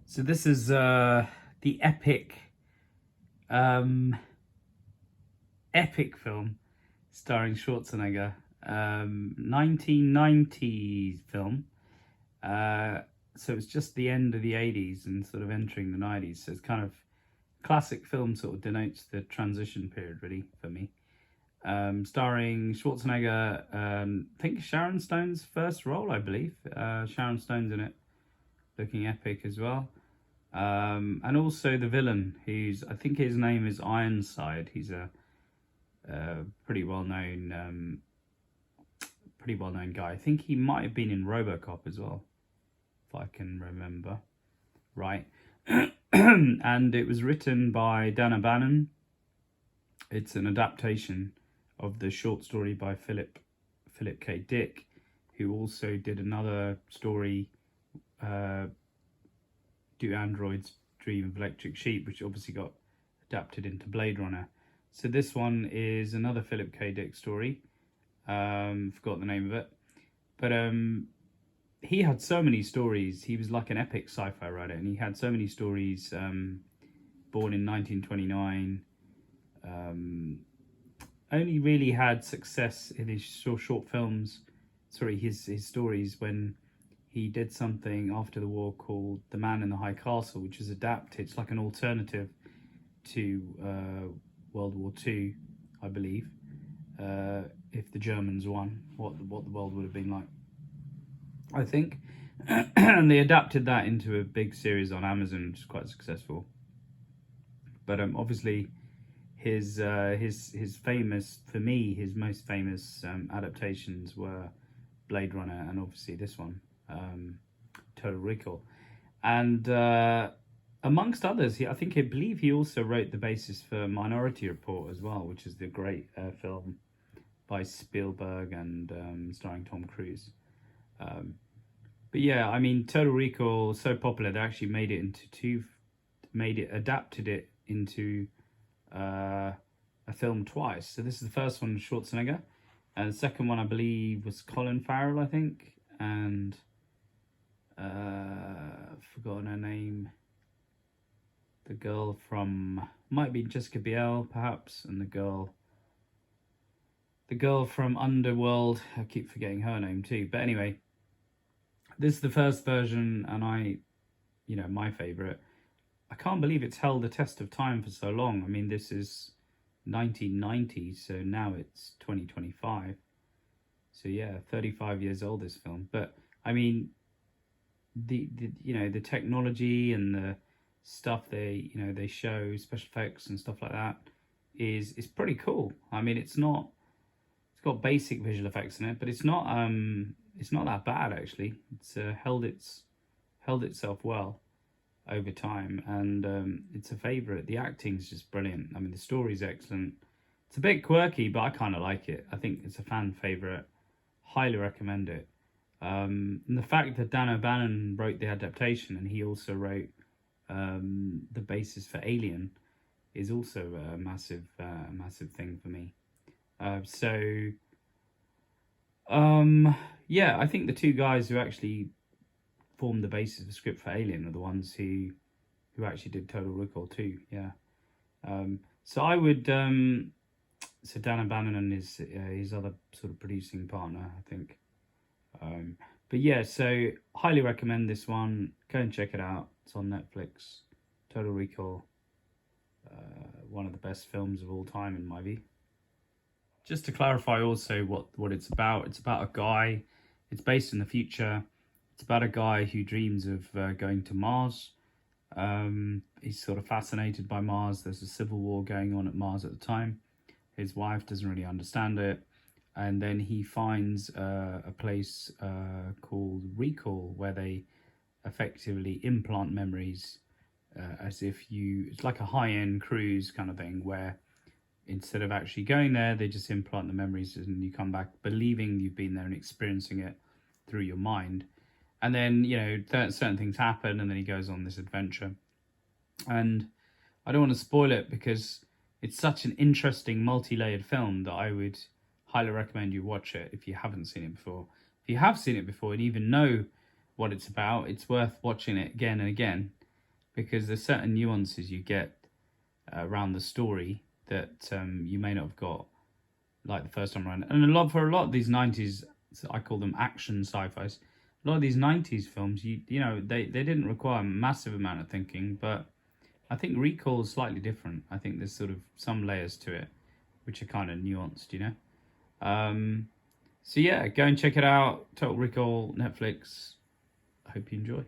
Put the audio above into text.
So this is the um, epic film starring Schwarzenegger, 1990s film. So it's just the end of the 80s and sort of entering the 90s. So it's kind of classic film, sort of denotes the transition period, really, for me. Starring Schwarzenegger, I think Sharon Stone's first role, I believe. Sharon Stone's in it, looking epic as well. And also the villain, who's, I think his name is Ironside. He's a pretty well known guy. I think he might have been in RoboCop as well, if I can remember right. And it was written by Dan O'Bannon. It's an adaptation of the short story by Philip K. Dick, who also did another story, Do Androids Dream of Electric Sheep, which obviously got adapted into Blade Runner. So this one is another Philip K. Dick story. Forgot the name of it. But he had so many stories. He was like an epic sci-fi writer, and he had so many stories. Born in 1929. Only really had success in his short films. Sorry, his stories when he did something after the war called The Man in the High Castle, which is adapted. It's like an alternative to World War II, I believe. If the Germans won, what the world would have been like, I think. And they adapted that into a big series on Amazon, which is quite successful. But obviously, his famous, for me, his most famous adaptations were Blade Runner and obviously this one, Total Recall. And amongst others, I believe he also wrote the basis for Minority Report as well, which is the great film by Spielberg and starring Tom Cruise. But yeah, I mean, Total Recall, so popular, they actually adapted it into a film twice. So this is the first one, Schwarzenegger, and the second one, I believe, was Colin Farrell, I think, and I've forgotten her name. The girl from, might be Jessica Biel, perhaps, and the girl from Underworld. I keep forgetting her name too. But anyway, this is the first version, and my favorite. I can't believe it's held the test of time for so long. I mean, this is 1990, so now it's 2025. So yeah, 35 years old, this film. But I mean, the technology and the stuff they show, special effects and stuff like that, is pretty cool. I mean, it's got basic visual effects in it, but it's not that bad actually. It's held itself well over time, and it's a favorite. The acting's just brilliant. I mean, the story's excellent. It's a bit quirky, but I kind of like it. I think it's a fan favorite. Highly recommend it. And the fact that Dan O'Bannon wrote the adaptation and he also wrote the basis for Alien is also a massive thing for me. Yeah, I think the two guys who actually formed the basis of the script for Alien are the ones who actually did Total Recall too. Yeah. So I would so Dan O'Bannon and his other sort of producing partner, I think. But yeah, so highly recommend this one. Go and check it out. It's on Netflix. Total Recall. One of the best films of all time in my view. Just to clarify also what it's about. It's about a guy. It's based in the future. It's about a guy who dreams of going to Mars. He's sort of fascinated by Mars. There's a civil war going on at Mars at the time. His wife doesn't really understand it. And then he finds a place called Recall, where they effectively implant memories as if it's like a high-end cruise kind of thing, where instead of actually going there, they just implant the memories and you come back believing you've been there and experiencing it through your mind. And then, certain things happen, and then he goes on this adventure. And I don't want to spoil it because it's such an interesting, multi-layered film that I would highly recommend you watch it if you haven't seen it before. If you have seen it before and even know what it's about, it's worth watching it again and again. because there's certain nuances you get around the story that you may not have got like the first time around. And for a lot of these 90s, I call them action sci-fis. A lot of these 90s films, you know, they didn't require a massive amount of thinking, but I think Recall is slightly different. I think there's sort of some layers to it, which are kind of nuanced, you know. So yeah, go and check it out. Total Recall, Netflix. I hope you enjoy.